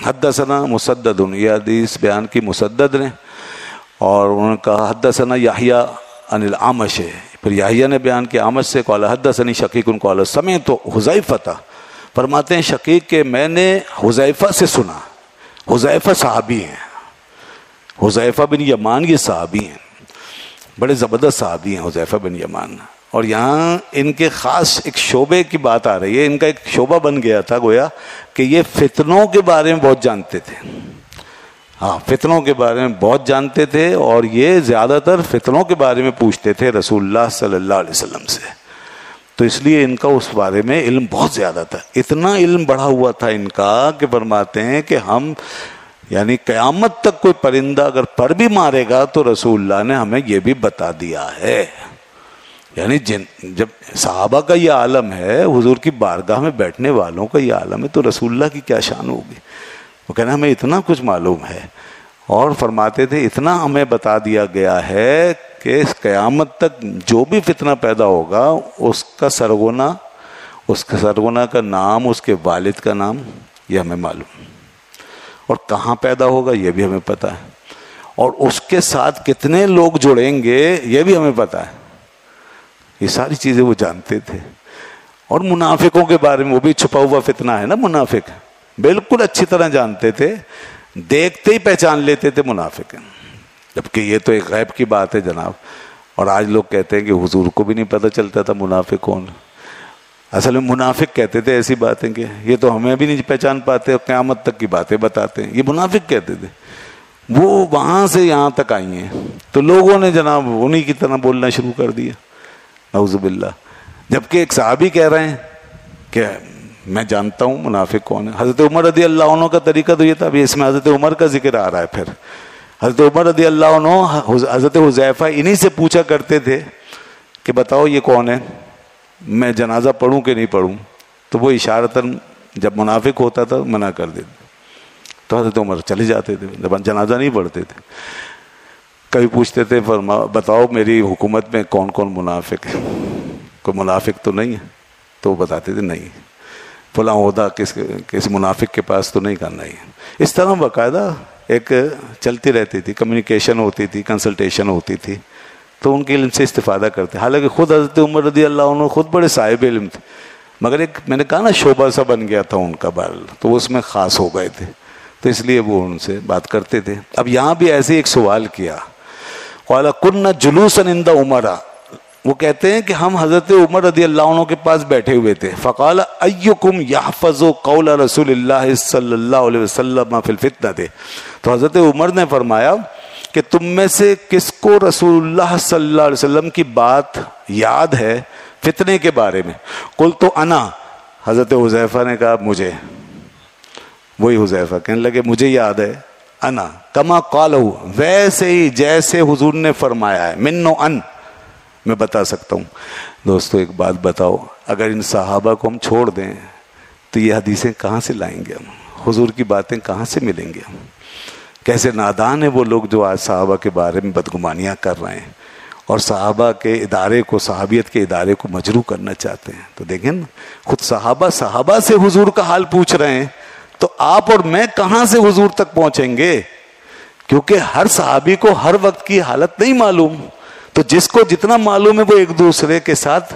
حدثنا مسدد، یہ حدیث بیان کی مسدد نے، اور انہوں نے کہا حدثنا یحییٰ عن الاعمش، پھر یحییٰ نے بیان کیا اعمش سے، قال حدثنی شقیق قال سمعت حذیفہ، فرماتے ہیں شقیق کہ میں نے حذیفہ سے سنا. حذیفہ صحابی ہیں، حذیفہ بن یمان یہ صحابی ہیں، بڑے زبردست صحابی ہیں حذیفہ بن یمان. اور یہاں ان کے خاص ایک شعبے کی بات آ رہی ہے، ان کا ایک شعبہ بن گیا تھا گویا کہ یہ فتنوں کے بارے میں بہت جانتے تھے. ہاں، فتنوں کے بارے میں بہت جانتے تھے، اور یہ زیادہ تر فتنوں کے بارے میں پوچھتے تھے رسول اللہ صلی اللہ علیہ وسلم سے. تو اس لیے ان کا اس بارے میں علم بہت زیادہ تھا. اتنا علم بڑھا ہوا تھا ان کا کہ فرماتے ہیں کہ ہم یعنی قیامت تک کوئی پرندہ اگر پر بھی مارے گا تو رسول اللہ نے ہمیں یہ بھی بتا دیا ہے. یعنی جب صحابہ کا یہ عالم ہے، حضور کی بارگاہ میں بیٹھنے والوں کا یہ عالم ہے، تو رسول اللہ کی کیا شان ہوگی. وہ کہنا ہمیں اتنا کچھ معلوم ہے، اور فرماتے تھے اتنا ہمیں بتا دیا گیا ہے کہ اس قیامت تک جو بھی فتنہ پیدا ہوگا اس کا سرغنہ کا نام، اس کے والد کا نام یہ ہمیں معلوم، اور کہاں پیدا ہوگا یہ بھی ہمیں پتہ ہے، اور اس کے ساتھ کتنے لوگ جڑیں گے یہ بھی ہمیں پتہ ہے. یہ ساری چیزیں وہ جانتے تھے. اور منافقوں کے بارے میں، وہ بھی چھپا ہوا فتنہ ہے نا منافق، بالکل اچھی طرح جانتے تھے، دیکھتے ہی پہچان لیتے تھے منافق. جبکہ یہ تو ایک غیب کی بات ہے جناب. اور آج لوگ کہتے ہیں کہ حضور کو بھی نہیں پتہ چلتا تھا منافق کون. اصل میں منافق کہتے تھے ایسی باتیں کہ یہ تو ہمیں بھی نہیں پہچان پاتے، اور قیامت تک کی باتیں بتاتے ہیں، یہ منافق کہتے تھے. وہ وہاں سے یہاں تک آئی ہیں، تو لوگوں نے جناب انہی کی طرح بولنا شروع کر دیا، نعوذ باللہ. جبکہ ایک صحابی کہہ رہے ہیں کہ میں جانتا ہوں منافق کون ہے. حضرت عمر رضی اللہ عنہ کا طریقہ تو یہ تھا، ابھی اس میں حضرت عمر کا ذکر آ رہا ہے. پھر حضرت عمر رضی اللہ عنہ حضرت حذیفہ انہی سے پوچھا کرتے تھے کہ بتاؤ یہ کون ہے، میں جنازہ پڑھوں کہ نہیں پڑھوں. تو وہ اشارتاً جب منافق ہوتا تھا منع کر دیتے، تو حضرت عمر چلے جاتے تھے، جب جنازہ نہیں پڑھتے تھے. کبھی پوچھتے تھے بتاؤ میری حکومت میں کون کون منافق ہے، کوئی منافق تو نہیں ہے. تو وہ بتاتے تھے نہیں، فلاں عہدہ کس منافق کے پاس تو نہیں کرنا ہے. اس طرح باقاعدہ ایک چلتی رہتی تھی، کمیونیکیشن ہوتی تھی، کنسلٹیشن ہوتی تھی. تو ان کے علم سے استفادہ کرتے. حالانکہ خود حضرت عمر رضی اللہ عنہ خود بڑے صاحب علم تھے، مگر ایک میں نے کہا نا شعبہ سا بن گیا تھا ان کا بال، تو اس میں خاص ہو گئے تھے، تو اس لیے وہ ان سے بات کرتے تھے. اب یہاں بھی ایسے ایک سوال کیا، قال كنا جلوسا عند عمر، وہ کہتے ہیں کہ ہم حضرت عمر رضی اللہ عنہ کے پاس بیٹھے ہوئے تھے. فقال ایکم یحفظ قول رسول اللہ صلی اللہ علیہ وسلم فی الفتنہ، تو حضرت عمر نے فرمایا کہ تم میں سے کس کو رسول اللہ صلی اللہ علیہ وسلم کی بات یاد ہے فتنے کے بارے میں. قلت انا، حضرت حذیفہ نے کہا مجھے. وہی حذیفہ کہنے لگے مجھے یاد ہے، انا کما قالہ، ویسے ہی جیسے حضور نے فرمایا ہے، منو ان، میں بتا سکتا ہوں. دوستو ایک بات بتاؤ، اگر ان صحابہ کو ہم چھوڑ دیں تو یہ حدیثیں کہاں سے لائیں گے ہم؟ حضور کی باتیں کہاں سے ملیں گے ہم؟ کیسے نادان ہیں وہ لوگ جو آج صحابہ کے بارے میں بدگمانیاں کر رہے ہیں اور صحابہ کے ادارے کو، صحابیت کے ادارے کو مجروح کرنا چاہتے ہیں. تو دیکھیں نا، خود صحابہ سے حضور کا حال پوچھ رہے ہیں، تو آپ اور میں کہاں سے حضور تک پہنچیں گے؟ کیونکہ ہر صحابی کو ہر وقت کی حالت نہیں معلوم. تو جس کو جتنا معلوم ہے وہ ایک دوسرے کے ساتھ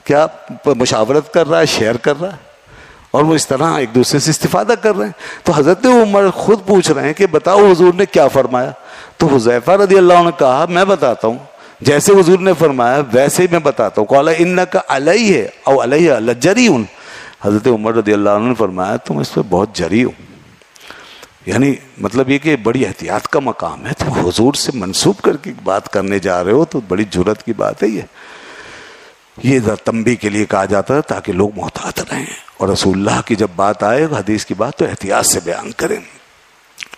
کیا مشاورت کر رہا ہے، شیئر کر رہا ہے، اور وہ اس طرح ایک دوسرے سے استفادہ کر رہے ہیں. تو حضرت عمر خود پوچھ رہے ہیں کہ بتاؤ حضور نے کیا فرمایا. تو حذیفہ رضی اللہ عنہ نے کہا میں بتاتا ہوں، جیسے حضور نے فرمایا ویسے ہی میں بتاتا ہوں. قال انک علیہ او علیہ لجری، حضرت عمر رضی اللہ عنہ نے فرمایا تم اس پہ بہت جری ہو. یعنی مطلب یہ کہ بڑی احتیاط کا مقام ہے، تم حضور سے منسوب کر کے بات کرنے جا رہے ہو تو بڑی جرات کی بات ہے. یہ تنبیہ کے لیے کہا جاتا ہے تاکہ لوگ محتاط رہیں، اور رسول اللہ کی جب بات آئے حدیث کی بات تو احتیاط سے بیان کریں.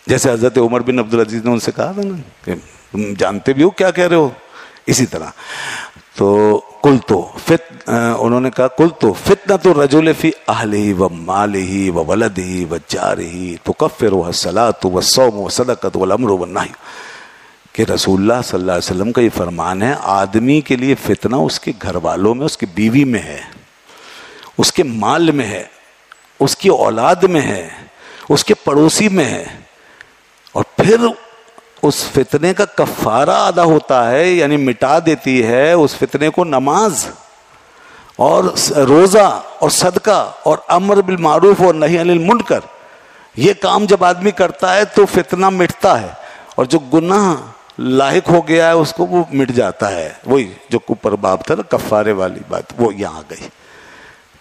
جیسے حضرت عمر بن عبدالعزیز نے ان سے کہا تھا نا کہ تم جانتے بھی ہو کیا کہہ رہے ہو، اسی طرح. تو انہوں نے کہا قلت فتنۃ الرجل فی اہلہ و مالہ و ولدہ و جارہ تکفرہ الصلاۃ والصوم والصدقۃ والامر والنہی، کہ رسول اللہ صلی اللہ علیہ وسلم کا یہ فرمان ہے آدمی کے لیے فتنہ اس کے گھر والوں میں، اس کی بیوی میں ہے، اس کے مال میں ہے، اس کی اولاد میں ہے، اس کے پڑوسی میں ہے، اور پھر اس فتنے کا کفارہ ادا ہوتا ہے، یعنی مٹا دیتی ہے اس فتنے کو نماز اور روزہ اور صدقہ اور امر بالمعروف اور نہی عن المنکر. یہ کام جب آدمی کرتا ہے تو فتنہ مٹتا ہے، اور جو گناہ لاحق ہو گیا ہے اس کو وہ مٹ جاتا ہے. وہی جو اوپر باب تھا نا کفارے والی بات، وہ یہاں گئی.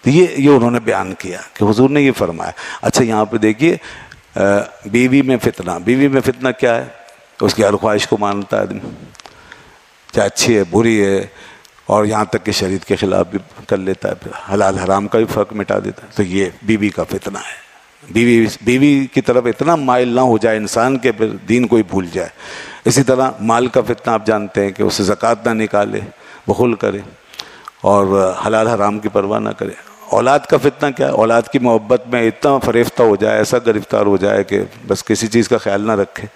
تو یہ انہوں نے بیان کیا کہ حضور نے یہ فرمایا. اچھا یہاں پہ دیکھیے بیوی میں فتنہ. بیوی میں فتنہ کیا ہے؟ اس کی ہر خواہش کو مانتا ہے آدمی، چاہے اچھی ہے بری ہے، اور یہاں تک کہ شریعت کے خلاف بھی کر لیتا ہے، پھر حلال حرام کا بھی فرق مٹا دیتا ہے. تو یہ بیوی کا فتنہ ہے. بیوی کی طرف اتنا مائل نہ ہو جائے انسان کے پھر دین کو ہی بھول جائے. اسی طرح مال کا فتنہ آپ جانتے ہیں کہ اسے زکوٰۃ نہ نکالے، بخل کرے، اور حلال حرام کی پرواہ نہ کرے. اولاد کا فتنہ کیا ہے؟ اولاد کی محبت میں اتنا فریفتہ ہو جائے، ایسا گرفتار ہو جائے کہ بس کسی چیز کا خیال نہ رکھے.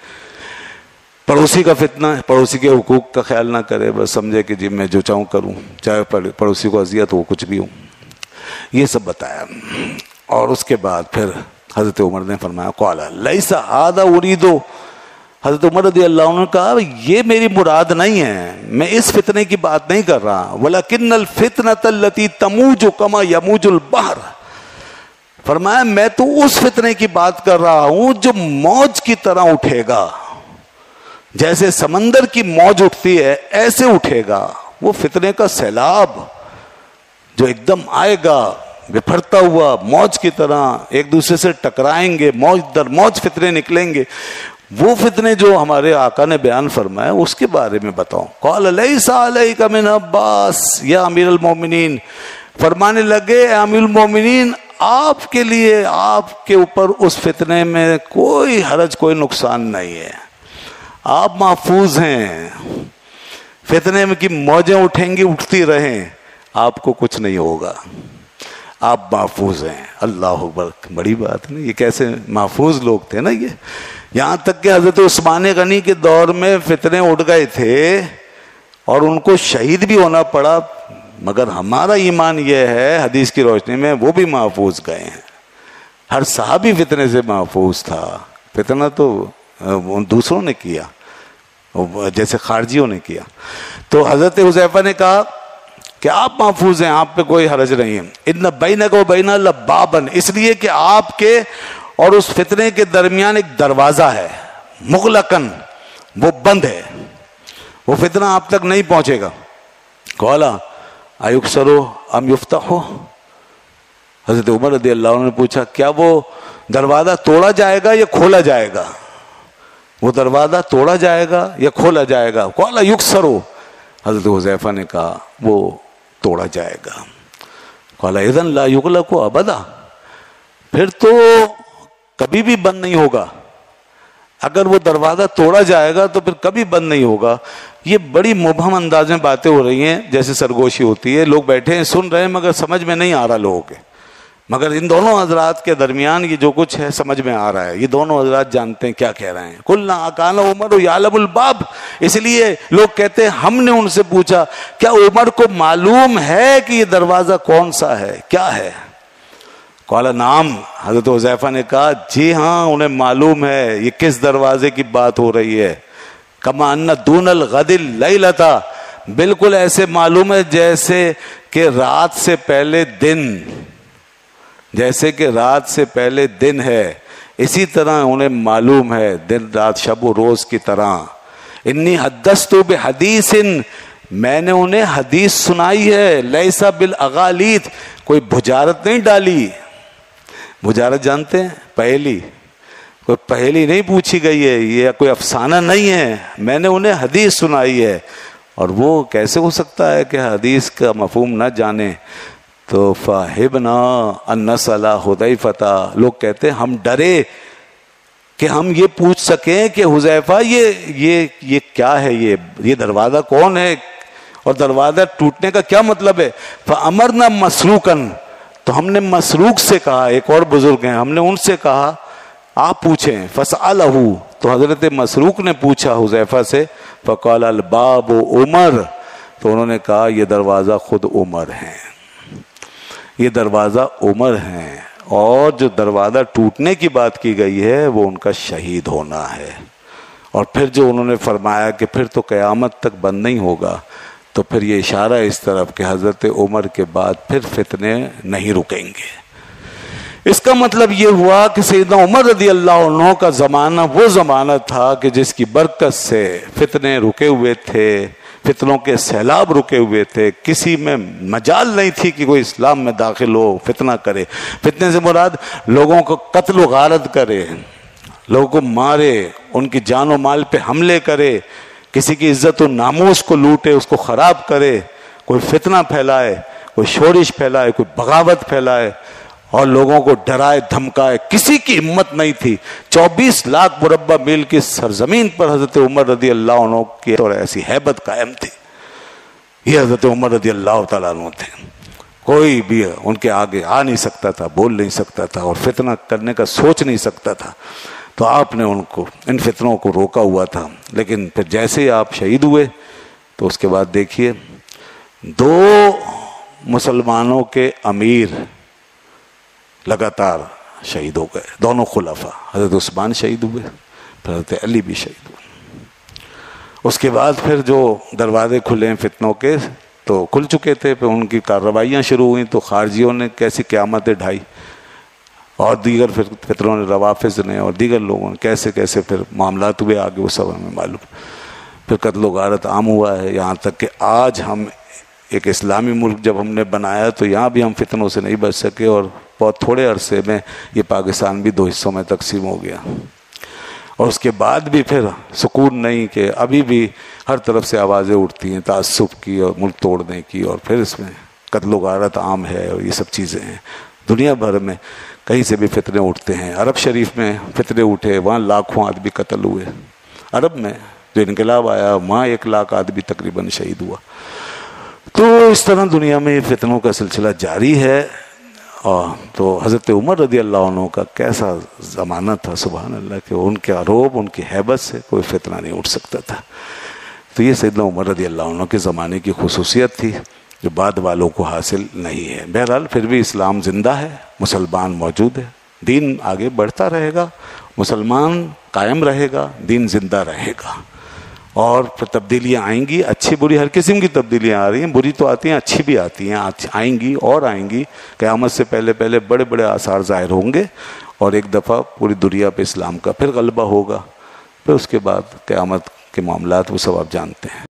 پڑوسی کا فتنہ ہے، پڑوسی کے حقوق کا خیال نہ کرے، بس سمجھے کہ جی میں جو چاہوں کروں، چاہے پڑوسی کو اذیت ہو، کچھ بھی ہو. یہ سب بتایا. اور اس کے بعد پھر حضرت عمر نے فرمایا قال لیس ھذا اريد. حضرت عمر رضی اللہ عنہ نے کہا یہ میری مراد نہیں ہے، میں اس فتنے کی بات نہیں کر رہا. ولکن الفتنة التي تموج كما يموج البحر. فرمایا میں تو اس فتنے کی بات کر رہا ہوں جو موج کی طرح اٹھے گا، جیسے سمندر کی موج اٹھتی ہے ایسے اٹھے گا. وہ فتنے کا سیلاب جو ایک دم آئے گا بپھرتا ہوا موج کی طرح، ایک دوسرے سے ٹکرائیں گے، موج در موج فتنے نکلیں گے. وہ فتنے جو ہمارے آقا نے بیان فرمایا اس کے بارے میں بتاؤں. قال لیس علیک من عباس یا امیر المومنین. فرمانے لگے اے امیر المومنین آپ کے لیے، آپ کے اوپر اس فتنے میں کوئی حرج، کوئی نقصان نہیں ہے، آپ محفوظ ہیں. فتنے میں کی موجیں اٹھیں گی، اٹھتی رہیں، آپ کو کچھ نہیں ہوگا، آپ محفوظ ہیں. اللہ اکبر، بڑی بات ہے. یہ کیسے محفوظ لوگ تھے نا یہ. یہاں تک کہ حضرت عثمان غنی کے دور میں فتنے اٹھ گئے تھے اور ان کو شہید بھی ہونا پڑا، مگر ہمارا ایمان یہ ہے حدیث کی روشنی میں وہ بھی محفوظ گئے ہیں. ہر صحابی فتنے سے محفوظ تھا. فتنہ تو دوسروں نے کیا، جیسے خارجیوں نے کیا. تو حضرت حذیفہ نے کہا کہ آپ محفوظ ہیں، آپ پہ کوئی حرج نہیں ہے. ان بینک و بین لبابا، اس لیے کہ آپ کے اور اس فتنے کے درمیان ایک دروازہ ہے، مغلقن، وہ بند ہے، وہ فتنہ آپ تک نہیں پہنچے گا. قالا ایکسرو ام یفتحو. حضرت عمر رضی اللہ عنہ نے پوچھا کیا وہ دروازہ توڑا جائے گا یا کھولا جائے گا؟ وہ دروازہ توڑا جائے گا یا کھولا جائے گا؟ قالا یکسرو. حضرت حذیفہ نے کہا وہ توڑا جائے گا. قال اذن لا یغلق ابدا. پھر تو کبھی بھی بند نہیں ہوگا. اگر وہ دروازہ توڑا جائے گا تو پھر کبھی بند نہیں ہوگا. یہ بڑی مبہم انداز میں باتیں ہو رہی ہیں، جیسے سرگوشی ہوتی ہے، لوگ بیٹھے ہیں سن رہے ہیں مگر سمجھ میں نہیں آ رہا لوگوں کے. مگر ان دونوں حضرات کے درمیان یہ جو کچھ ہے سمجھ میں آ رہا ہے. یہ دونوں حضرات جانتے ہیں کیا کہہ رہے ہیں. قلنا اکان عمر یعلم الباب. اس لیے لوگ کہتے ہیں ہم نے ان سے پوچھا کیا عمر کو معلوم ہے کہ یہ دروازہ کون سا ہے، کیا ہے؟ قال نعم. حضرت حذیفہ نے کہا جی ہاں انہیں معلوم ہے یہ کس دروازے کی بات ہو رہی ہے. کما ان دون الغد اللیلۃ. بالکل ایسے معلوم ہے جیسے کہ رات سے پہلے دن، جیسے کہ رات سے پہلے دن ہے، اسی طرح انہیں معلوم ہے دن رات شب و روز کی طرح. انی حدثت بحدیث. میں نے انہیں حدیث سنائی ہے. لیسا بالاغالیت. کوئی بھجارت نہیں ڈالی. بھجارت جانتے ہیں؟ پہلی. کوئی پہلی نہیں پوچھی گئی ہے، یہ کوئی افسانہ نہیں ہے. میں نے انہیں حدیث سنائی ہے. اور وہ کیسے ہو سکتا ہے کہ حدیث کا مفہوم نہ جانے؟ تو فاہبنا ان نسأل حذیفہ. لوگ کہتے ہیں ہم ڈرے کہ ہم یہ پوچھ سکیں کہ حذیفہ یہ کیا ہے، یہ دروازہ کون ہے اور دروازہ ٹوٹنے کا کیا مطلب ہے؟ فامرنا مسروقن. تو ہم نے مسروق سے کہا، ایک اور بزرگ ہیں، ہم نے ان سے کہا آپ پوچھیں. فسألہ. تو حضرت مسروق نے پوچھا حذیفہ سے. فقال الباب عمر. تو انہوں نے کہا یہ دروازہ خود عمر ہیں، یہ دروازہ عمر ہیں. اور جو دروازہ ٹوٹنے کی بات کی گئی ہے وہ ان کا شہید ہونا ہے۔ اور پھر جو انہوں نے فرمایا کہ پھر تو قیامت تک بند نہیں ہوگا، تو پھر یہ اشارہ اس طرف کہ حضرت عمر کے بعد پھر فتنے نہیں رکیں گے۔ اس کا مطلب یہ ہوا کہ سیدنا عمر رضی اللہ عنہ کا زمانہ وہ زمانہ تھا کہ جس کی برکت سے فتنے رکے ہوئے تھے، فتنوں کے سیلاب رکے ہوئے تھے، کسی میں مجال نہیں تھی کہ کوئی اسلام میں داخل ہو فتنہ کرے۔ فتنے سے مراد لوگوں کو قتل و غارت کرے، لوگوں کو مارے، ان کی جان و مال پہ حملے کرے، کسی کی عزت و ناموس کو لوٹے، اس کو خراب کرے، کوئی فتنہ پھیلائے، کوئی شورش پھیلائے، کوئی بغاوت پھیلائے اور لوگوں کو ڈرائے دھمکائے، کسی کی ہمت نہیں تھی۔ 24 لاکھ مربع میل کی سرزمین پر حضرت عمر رضی اللہ عنہ کی اور ایسی ہیبت قائم تھی۔ یہ حضرت عمر رضی اللہ تعالیٰ عنہ تھے، کوئی بھی ان کے آگے آ نہیں سکتا تھا، بول نہیں سکتا تھا اور فتنہ کرنے کا سوچ نہیں سکتا تھا۔ تو آپ نے ان کو ان فتنوں کو روکا ہوا تھا۔ لیکن پھر جیسے ہی آپ شہید ہوئے تو اس کے بعد دیکھیے 2 مسلمانوں کے امیر لگاتار شہید ہو گئے، دونوں خلفاء، حضرت عثمان شہید ہوئے، پھر حضرت علی بھی شہید ہوئے۔ اس کے بعد پھر جو دروازے کھلے ہیں فتنوں کے تو کھل چکے تھے، پھر ان کی کارروائیاں شروع ہوئیں تو خارجیوں نے کیسی قیامتیں ڈھائی اور دیگر فتنوں نے، روافظ نے اور دیگر لوگوں نے کیسے کیسے پھر معاملات ہوئے، آگے وہ سب ہمیں معلوم۔ پھر قتل و غارت عام ہوا ہے، یہاں تک کہ آج ہم ایک اسلامی ملک جب ہم نے بنایا تو یہاں بھی ہم فتنوں سے نہیں بچ سکے اور بہت تھوڑے عرصے میں یہ پاکستان بھی 2 حصوں میں تقسیم ہو گیا۔ اور اس کے بعد بھی پھر سکون نہیں کہ ابھی بھی ہر طرف سے آوازیں اٹھتی ہیں تعصب کی اور ملک توڑنے کی، اور پھر اس میں قتل و غارت عام ہے اور یہ سب چیزیں ہیں۔ دنیا بھر میں کہیں سے بھی فتنے اٹھتے ہیں، عرب شریف میں فتنے اٹھے، وہاں لاکھوں آدمی قتل ہوئے، عرب میں جو انقلاب آیا وہاں 1 لاکھ آدمی تقریباً شہید ہوا۔ تو اس طرح دنیا میں فتنوں کا سلسلہ جاری ہے۔ اور تو حضرت عمر رضی اللہ عنہ کا کیسا زمانہ تھا، سبحان اللہ، کہ ان کے عروب، ان کی ہیبت سے کوئی فتنہ نہیں اٹھ سکتا تھا۔ تو یہ سیدنا عمر رضی اللہ عنہ کے زمانے کی خصوصیت تھی جو بعد والوں کو حاصل نہیں ہے۔ بہرحال پھر بھی اسلام زندہ ہے، مسلمان موجود ہے، دین آگے بڑھتا رہے گا، مسلمان قائم رہے گا، دین زندہ رہے گا، اور پھر تبدیلیاں آئیں گی، اچھی بری ہر قسم کی تبدیلیاں آ رہی ہیں، بری تو آتی ہیں، اچھی بھی آتی ہیں، آئیں گی اور آئیں گی۔ قیامت سے پہلے پہلے بڑے بڑے آثار ظاہر ہوں گے اور ایک دفعہ پوری دنیا پہ اسلام کا پھر غلبہ ہوگا۔ پھر اس کے بعد قیامت کے معاملات وہ سب آپ جانتے ہیں۔